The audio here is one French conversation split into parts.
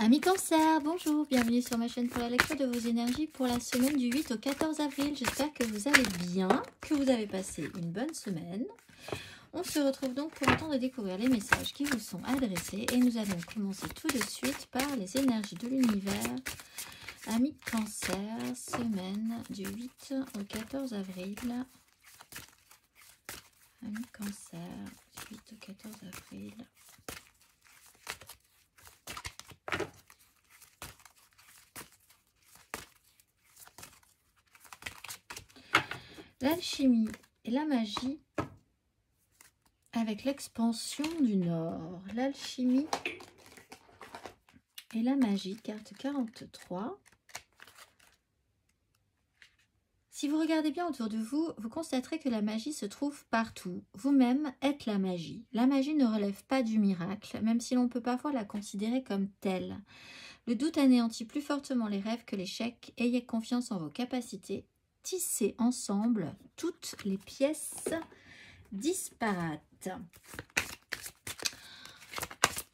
Amis Cancer, bonjour, bienvenue sur ma chaîne pour la lecture de vos énergies pour la semaine du 8 au 14 avril. J'espère que vous allez bien, que vous avez passé une bonne semaine. On se retrouve donc pour le temps de découvrir les messages qui vous sont adressés et nous allons commencer tout de suite par les énergies de l'univers. Amis Cancer, semaine du 8 au 14 avril. Amis Cancer, du 8 au 14 avril. L'alchimie et la magie avec l'expansion du Nord. L'alchimie et la magie, carte 43. Si vous regardez bien autour de vous, vous constaterez que la magie se trouve partout. Vous-même êtes la magie. La magie ne relève pas du miracle, même si l'on peut parfois la considérer comme telle. Le doute anéantit plus fortement les rêves que l'échec. Ayez confiance en vos capacités. Tissez ensemble toutes les pièces disparates.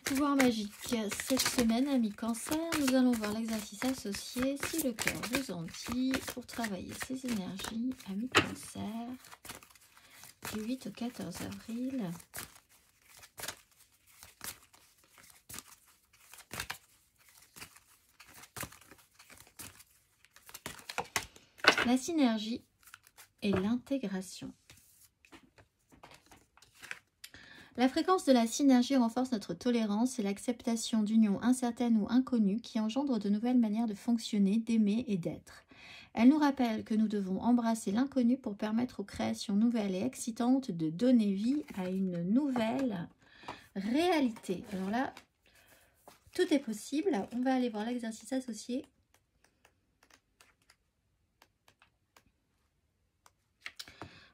Pouvoir magique. Cette semaine, amis Cancer, nous allons voir l'exercice associé, si le cœur vous en dit, pour travailler ces énergies, amis Cancer, du 8 au 14 avril. La synergie et l'intégration. La fréquence de la synergie renforce notre tolérance et l'acceptation d'unions incertaines ou inconnues qui engendrent de nouvelles manières de fonctionner, d'aimer et d'être. Elle nous rappelle que nous devons embrasser l'inconnu pour permettre aux créations nouvelles et excitantes de donner vie à une nouvelle réalité. Alors là, tout est possible. On va aller voir l'exercice associé.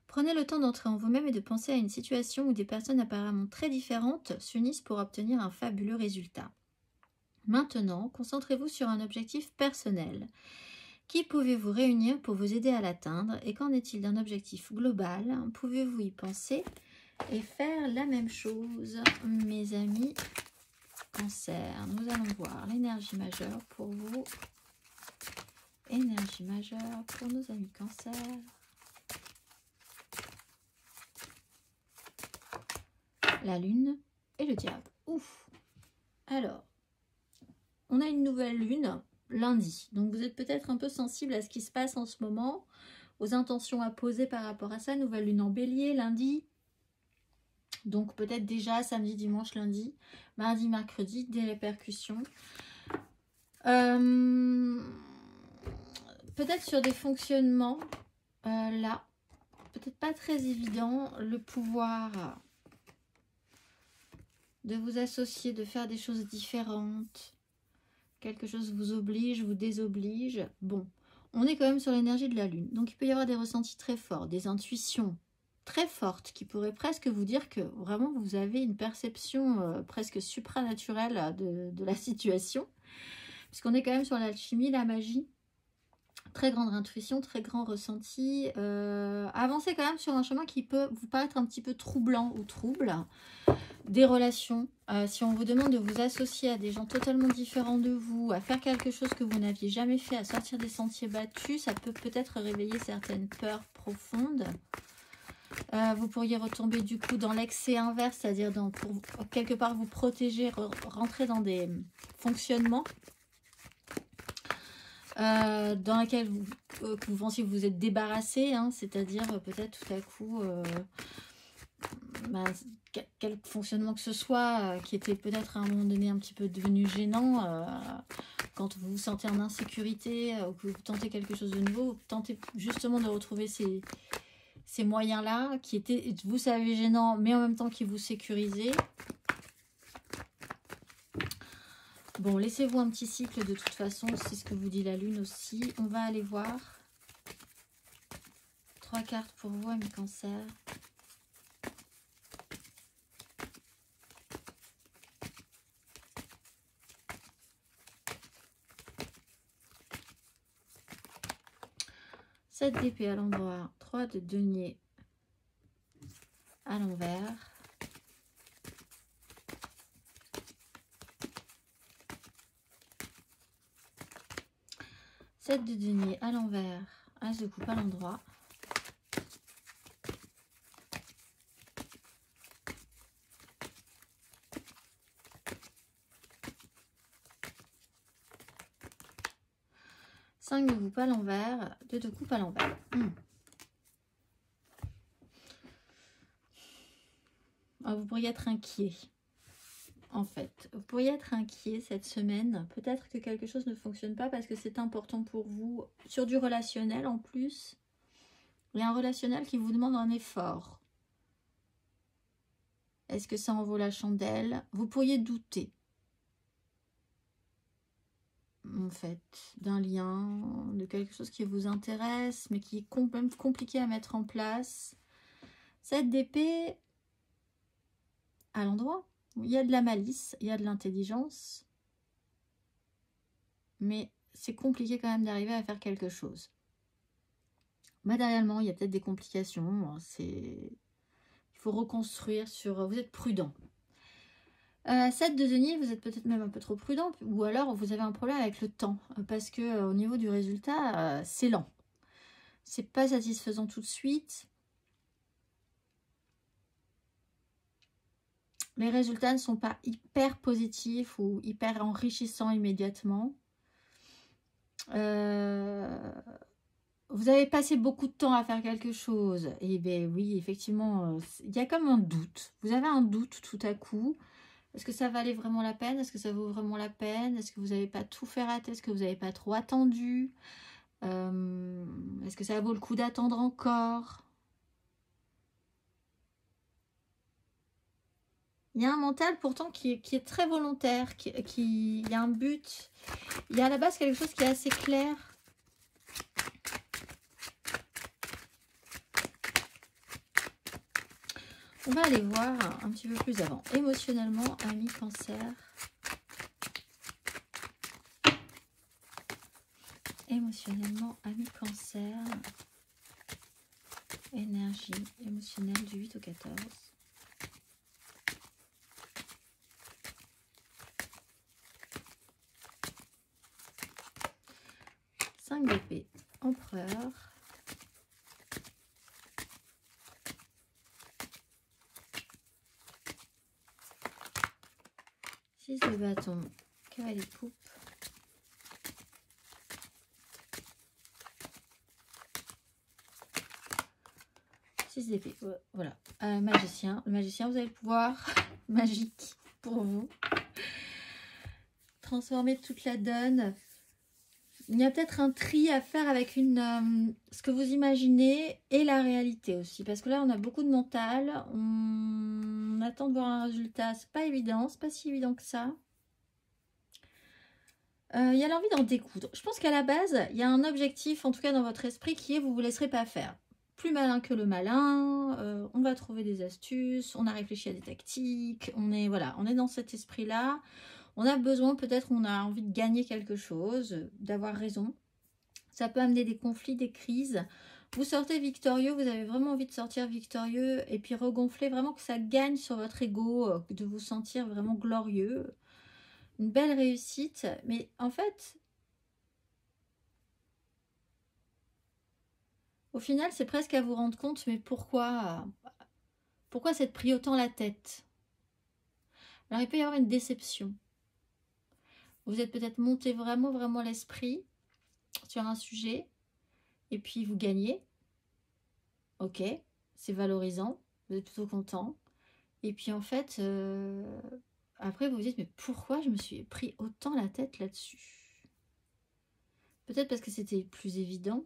Prenez le temps d'entrer en vous-même et de penser à une situation où des personnes apparemment très différentes s'unissent pour obtenir un fabuleux résultat. Maintenant, concentrez-vous sur un objectif personnel. Qui pouvez-vous réunir pour vous aider à l'atteindre? Et qu'en est-il d'un objectif global? Pouvez-vous y penser et faire la même chose? Mes amis Cancer, nous allons voir l'énergie majeure pour vous. Énergie majeure pour nos amis Cancer. La lune et le diable. Ouf. Alors, on a une nouvelle lune lundi. Donc, vous êtes peut-être un peu sensible à ce qui se passe en ce moment, aux intentions à poser par rapport à ça. Nouvelle lune en bélier lundi. Donc, peut-être déjà samedi, dimanche, lundi, mardi, mercredi, des répercussions. Peut-être sur des fonctionnements, là, peut-être pas très évident, le pouvoir de vous associer, de faire des choses différentes. Quelque chose vous oblige, vous désoblige. Bon, on est quand même sur l'énergie de la lune. Donc, il peut y avoir des ressentis très forts, des intuitions très fortes qui pourraient presque vous dire que vraiment vous avez une perception presque supranaturelle de la situation. Puisqu'on est quand même sur l'alchimie, la magie. Très grande intuition, très grand ressenti. Avancez quand même sur un chemin qui peut vous paraître un petit peu troublant ou trouble. Des relations, si on vous demande de vous associer à des gens totalement différents de vous, à faire quelque chose que vous n'aviez jamais fait, à sortir des sentiers battus, ça peut peut-être réveiller certaines peurs profondes. Vous pourriez retomber du coup dans l'excès inverse, c'est-à-dire pour quelque part vous protéger, rentrer dans des fonctionnements dans lesquels vous pensiez que vous êtes débarrassé, hein, c'est-à-dire peut-être tout à coup... quel fonctionnement que ce soit qui était peut-être à un moment donné un petit peu devenu gênant quand vous vous sentez en insécurité ou que vous tentez quelque chose de nouveau, vous tentez justement de retrouver ces moyens-là qui étaient, vous savez, gênants mais en même temps qui vous sécurisaient. Bon, laissez-vous un petit cycle de toute façon, c'est ce que vous dit la lune aussi. On va aller voir 3 cartes pour vous, amis Cancer. Sept d'épée à l'endroit, 3 de denier à l'envers. 7 de denier à l'envers, as de coupe à l'endroit. Cinq de coupe à l'envers, 2 de coupe à l'envers. Vous pourriez être inquiet. En fait, vous pourriez être inquiet cette semaine. Peut-être que quelque chose ne fonctionne pas parce que c'est important pour vous. Sur du relationnel en plus. Il y a un relationnel qui vous demande un effort. Est-ce que ça en vaut la chandelle? Vous pourriez douter. En fait, d'un lien, de quelque chose qui vous intéresse, mais qui est même compliqué à mettre en place. 7 d'épée à l'endroit. Il y a de la malice, il y a de l'intelligence, mais c'est compliqué quand même d'arriver à faire quelque chose. Matériellement, il y a peut-être des complications. Il faut reconstruire sur... Vous êtes prudent. 7 de denier, vous êtes peut-être même un peu trop prudent, ou alors vous avez un problème avec le temps, parce que au niveau du résultat, c'est lent. C'est pas satisfaisant tout de suite. Les résultats ne sont pas hyper positifs ou hyper enrichissants immédiatement. Vous avez passé beaucoup de temps à faire quelque chose. Et bien oui, effectivement, il y a comme un doute. Vous avez un doute tout à coup. Est-ce que ça valait vraiment la peine? Est-ce que ça vaut vraiment la peine? Est-ce que vous n'avez pas tout fait rater? Est-ce que vous n'avez pas trop attendu? Est-ce que ça vaut le coup d'attendre encore? Il y a un mental pourtant qui est très volontaire, il y a un but, il y a à la base quelque chose qui est assez clair. On va aller voir un petit peu plus avant. Émotionnellement, ami Cancer. Émotionnellement, ami Cancer. Énergie émotionnelle du 8 au 14. D'épée, empereur, 6 de bâton, cavalier de coupe, 6 d'épée, voilà, magicien, le magicien, vous avez le pouvoir magique pour vous, transformer toute la donne. Il y a peut-être un tri à faire avec ce que vous imaginez et la réalité aussi. Parce que là, on a beaucoup de mental. On attend de voir un résultat. C'est pas évident. C'est pas si évident que ça. Il y a l'envie d'en découdre. Je pense qu'à la base, il y a un objectif, en tout cas dans votre esprit, qui est vous ne vous laisserez pas faire. Plus malin que le malin. On va trouver des astuces. On a réfléchi à des tactiques. Voilà, on est dans cet esprit-là. On a besoin, peut-être on a envie de gagner quelque chose, d'avoir raison. Ça peut amener des conflits, des crises. Vous sortez victorieux, vous avez vraiment envie de sortir victorieux et puis regonfler, vraiment que ça gagne sur votre ego, de vous sentir vraiment glorieux. Une belle réussite, mais en fait, au final, c'est presque à vous rendre compte, mais pourquoi s'être pris autant la tête? Alors, il peut y avoir une déception. Vous êtes peut-être monté vraiment l'esprit sur un sujet et puis vous gagnez. Ok, c'est valorisant, vous êtes plutôt content. Et puis en fait, après vous vous dites, mais pourquoi je me suis pris autant la tête là-dessus? Peut-être parce que c'était plus évident.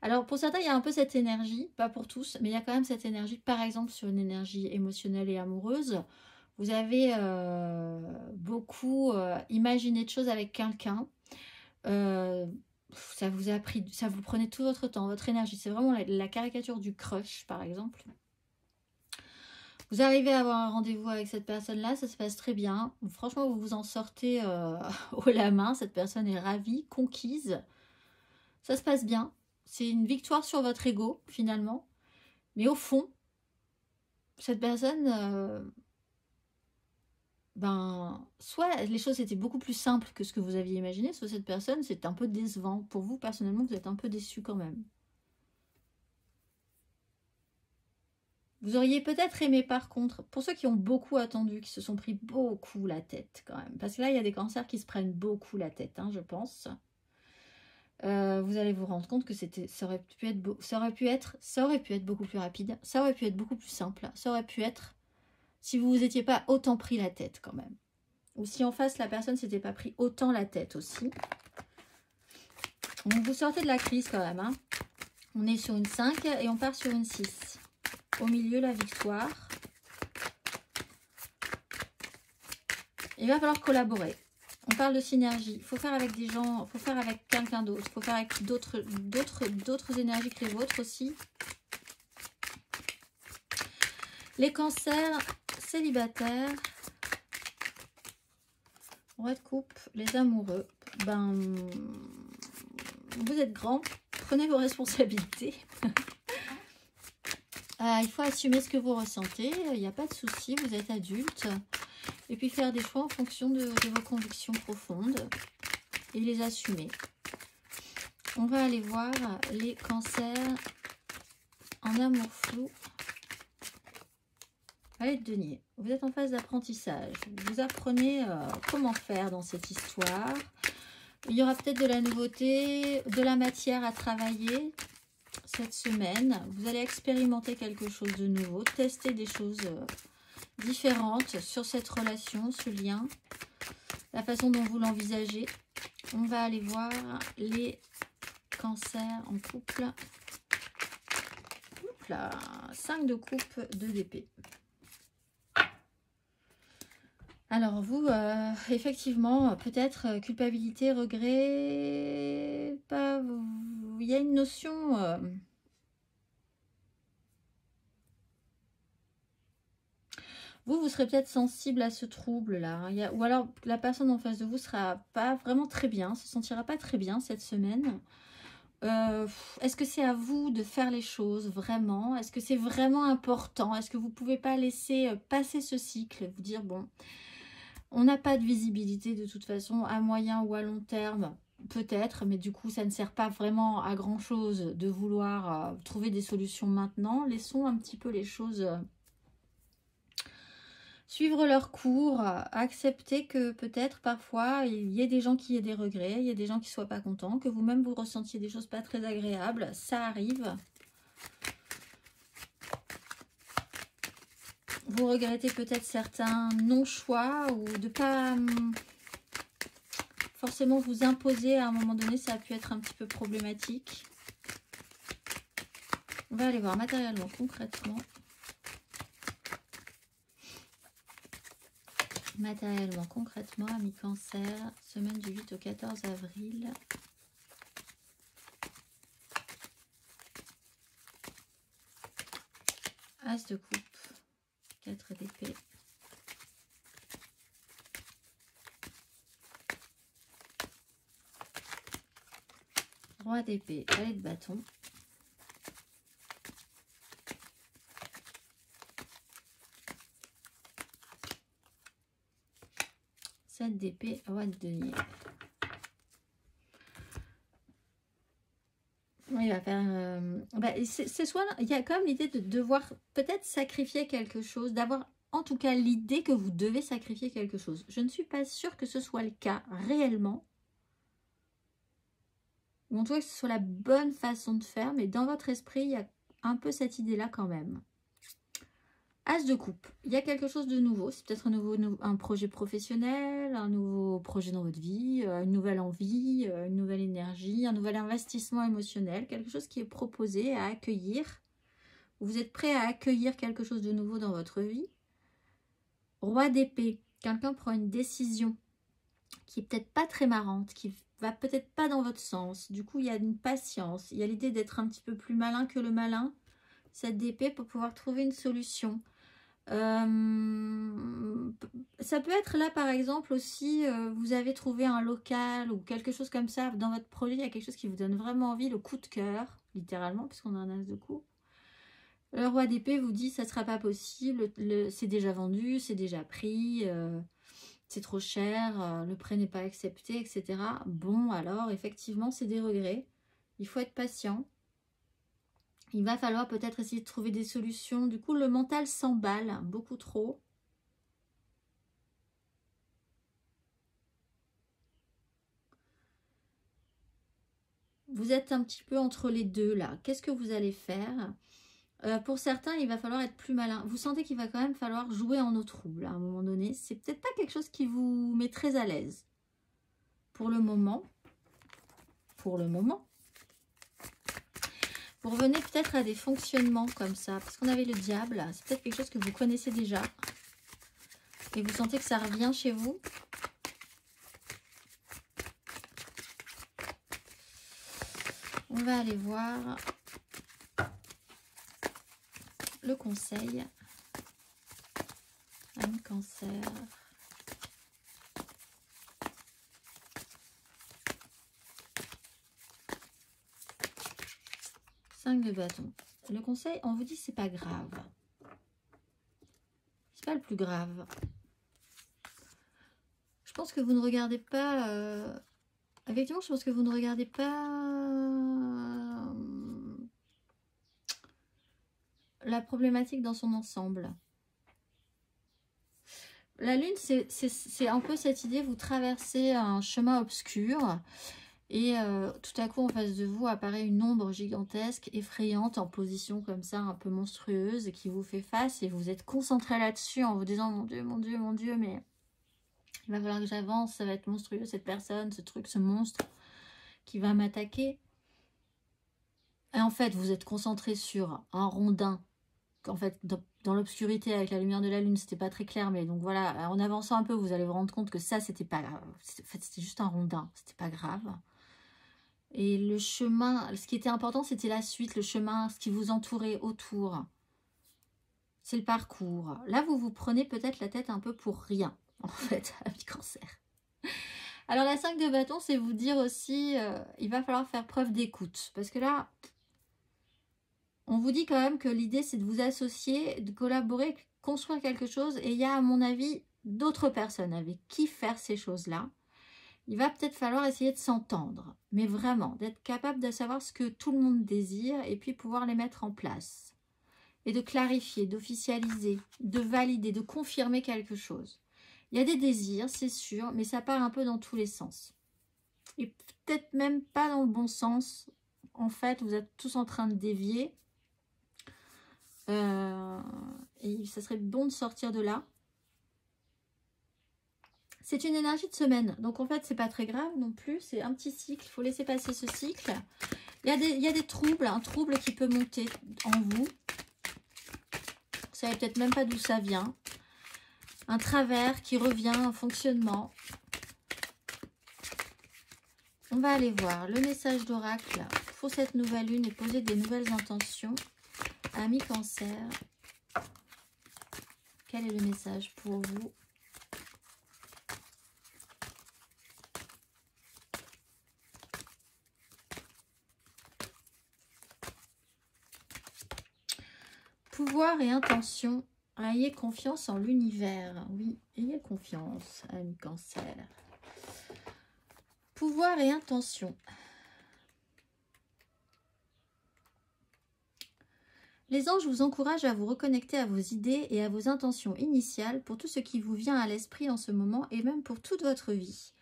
Alors pour certains, il y a un peu cette énergie, pas pour tous, mais il y a quand même cette énergie, par exemple sur une énergie émotionnelle et amoureuse. Vous avez beaucoup imaginé de choses avec quelqu'un. Ça vous a pris, ça vous prenait tout votre temps, votre énergie. C'est vraiment la caricature du crush, par exemple. Vous arrivez à avoir un rendez-vous avec cette personne-là, ça se passe très bien. Franchement, vous vous en sortez haut la main. Cette personne est ravie, conquise. Ça se passe bien. C'est une victoire sur votre ego, finalement. Mais au fond, cette personne ben, soit les choses étaient beaucoup plus simples que ce que vous aviez imaginé, soit cette personne, c'est un peu décevant. Pour vous, personnellement, vous êtes un peu déçu quand même. Vous auriez peut-être aimé par contre, pour ceux qui ont beaucoup attendu, qui se sont pris beaucoup la tête quand même, parce que là il y a des cancers qui se prennent beaucoup la tête, hein, je pense. Vous allez vous rendre compte que ça aurait pu être beaucoup plus rapide, ça aurait pu être beaucoup plus simple, ça aurait pu être si vous vous étiez pas autant pris la tête quand même. Ou si en face la personne s'était pas pris autant la tête aussi. Donc vous sortez de la crise quand même, hein. On est sur une 5 et on part sur une 6. Au milieu, la victoire. Il va falloir collaborer. On parle de synergie. Il faut faire avec des gens, il faut faire avec quelqu'un d'autre. Il faut faire avec d'autres énergies que les vôtres aussi. Les cancers célibataires. Roi de coupe, les amoureux. Ben, vous êtes grands. Prenez vos responsabilités. Il faut assumer ce que vous ressentez. Il n'y a pas de souci. Vous êtes adulte. Et puis faire des choix en fonction de vos convictions profondes et les assumer. On va aller voir les cancers en amour flou. Allez, denier, vous êtes en phase d'apprentissage. Vous apprenez comment faire dans cette histoire. Il y aura peut-être de la nouveauté, de la matière à travailler cette semaine. Vous allez expérimenter quelque chose de nouveau, tester des choses différentes sur cette relation, ce lien, la façon dont vous l'envisagez. On va aller voir les cancers en couple. Oups là, 5 de coupe, 2 d'épée. Alors vous, effectivement, peut-être culpabilité, regret, il y a une notion... Vous serez peut-être sensible à ce trouble-là. Hein. Ou alors la personne en face de vous sera pas vraiment très bien, se sentira pas très bien cette semaine. Est-ce que c'est à vous de faire les choses vraiment? Est-ce que c'est vraiment important? Est-ce que vous pouvez pas laisser passer ce cycle? Vous dire, bon, on n'a pas de visibilité de toute façon à moyen ou à long terme. Peut-être, mais du coup, ça ne sert pas vraiment à grand-chose de vouloir trouver des solutions maintenant. Laissons un petit peu les choses... suivre leur cours, accepter que peut-être parfois il y ait des gens qui aient des regrets, il y a des gens qui ne soient pas contents, que vous-même vous ressentiez des choses pas très agréables, ça arrive. Vous regrettez peut-être certains non-choix ou de ne pas forcément vous imposer à un moment donné, ça a pu être un petit peu problématique. On va aller voir matériellement, concrètement. Matériellement, concrètement, amis cancer, semaine du 8 au 14 avril. As de coupe, 4 d'épée. Roi d'épée, valet de bâton. D'épée, roi de denier. Il va faire... c'est soit... Il y a quand même l'idée de devoir peut-être sacrifier quelque chose, d'avoir en tout cas l'idée que vous devez sacrifier quelque chose. Je ne suis pas sûre que ce soit le cas réellement. Ou en tout cas que ce soit la bonne façon de faire, mais dans votre esprit, il y a un peu cette idée-là quand même. As de coupe, il y a quelque chose de nouveau, c'est peut-être un projet professionnel, un nouveau projet dans votre vie, une nouvelle envie, une nouvelle énergie, un nouvel investissement émotionnel, quelque chose qui est proposé à accueillir. Vous êtes prêt à accueillir quelque chose de nouveau dans votre vie. Roi d'épée, quelqu'un prend une décision qui est peut-être pas très marrante, qui va peut-être pas dans votre sens. Du coup, il y a une patience, il y a l'idée d'être un petit peu plus malin que le malin, cette d'épée, pour pouvoir trouver une solution. Ça peut être là par exemple aussi, vous avez trouvé un local ou quelque chose comme ça dans votre projet, il y a quelque chose qui vous donne vraiment envie, le coup de cœur, littéralement, puisqu'on a un as de coupe. Le roi d'épée vous dit ça ne sera pas possible, c'est déjà vendu, c'est déjà pris, c'est trop cher, le prêt n'est pas accepté, etc. Bon, alors, effectivement, c'est des regrets. Il faut être patient. Il va falloir peut-être essayer de trouver des solutions. Du coup, le mental s'emballe beaucoup trop. Vous êtes un petit peu entre les deux, là. Qu'est-ce que vous allez faire? Pour certains, il va falloir être plus malin. Vous sentez qu'il va quand même falloir jouer en eau trouble à un moment donné. C'est peut-être pas quelque chose qui vous met très à l'aise. Pour le moment. Pour le moment. Vous revenez peut-être à des fonctionnements comme ça. Parce qu'on avait le diable. C'est peut-être quelque chose que vous connaissez déjà. Et vous sentez que ça revient chez vous. On va aller voir le conseil. Âme Cancer. 5 de bâton. Le conseil, on vous dit c'est pas grave. C'est pas le plus grave. Je pense que vous ne regardez pas... Effectivement, je pense que vous ne regardez pas la problématique dans son ensemble. La lune, c'est un peu cette idée, vous traversez un chemin obscur et tout à coup en face de vous apparaît une ombre gigantesque, effrayante, en position comme ça, un peu monstrueuse, qui vous fait face et vous êtes concentré là-dessus en vous disant mon Dieu, mon Dieu, mon Dieu, mais il va falloir que j'avance, ça va être monstrueux cette personne, ce truc, ce monstre qui va m'attaquer. Et en fait, vous êtes concentré sur un rondin. En fait, dans l'obscurité avec la lumière de la lune, c'était pas très clair, mais donc voilà, en avançant un peu, vous allez vous rendre compte que ça, c'était pas grave. En fait, c'était juste un rondin, c'était pas grave. Et le chemin, ce qui était important, c'était la suite, le chemin, ce qui vous entourait autour. C'est le parcours. Là, vous vous prenez peut-être la tête un peu pour rien, en fait, ami Cancer. Alors, la 5 de bâton, c'est vous dire aussi, il va falloir faire preuve d'écoute. Parce que là, on vous dit quand même que l'idée, c'est de vous associer, de collaborer, construire quelque chose. Et il y a, à mon avis, d'autres personnes avec qui faire ces choses-là. Il va peut-être falloir essayer de s'entendre. Mais vraiment, d'être capable de savoir ce que tout le monde désire et puis pouvoir les mettre en place. Et de clarifier, d'officialiser, de valider, de confirmer quelque chose. Il y a des désirs, c'est sûr, mais ça part un peu dans tous les sens. Et peut-être même pas dans le bon sens. En fait, vous êtes tous en train de dévier. Et ça serait bon de sortir de là. C'est une énergie de semaine. Donc en fait, c'est pas très grave non plus. C'est un petit cycle. Il faut laisser passer ce cycle. Il y a des troubles. Un trouble qui peut monter en vous. Vous savez peut-être même pas d'où ça vient. Un travers qui revient, un fonctionnement. On va aller voir le message d'oracle pour cette nouvelle lune et poser des nouvelles intentions. Ami Cancer, quel est le message pour vous? Pouvoir et intention. Ayez confiance en l'univers. Oui, ayez confiance, ami Cancer. Pouvoir et intention. Les anges vous encouragent à vous reconnecter à vos idées et à vos intentions initiales pour tout ce qui vous vient à l'esprit en ce moment et même pour toute votre vie.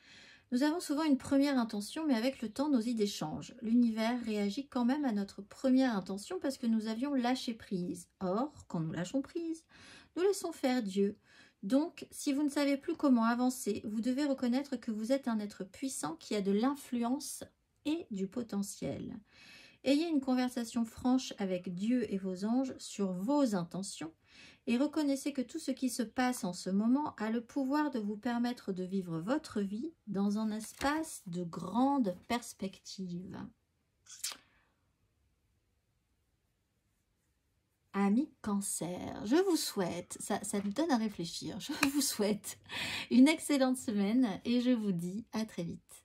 Nous avons souvent une première intention, mais avec le temps, nos idées changent. L'univers réagit quand même à notre première intention parce que nous avions lâché prise. Or, quand nous lâchons prise, nous laissons faire Dieu. Donc, si vous ne savez plus comment avancer, vous devez reconnaître que vous êtes un être puissant qui a de l'influence et du potentiel. Ayez une conversation franche avec Dieu et vos anges sur vos intentions et reconnaissez que tout ce qui se passe en ce moment a le pouvoir de vous permettre de vivre votre vie dans un espace de grande perspective. Ami Cancer, je vous souhaite, ça me donne à réfléchir, je vous souhaite une excellente semaine et je vous dis à très vite.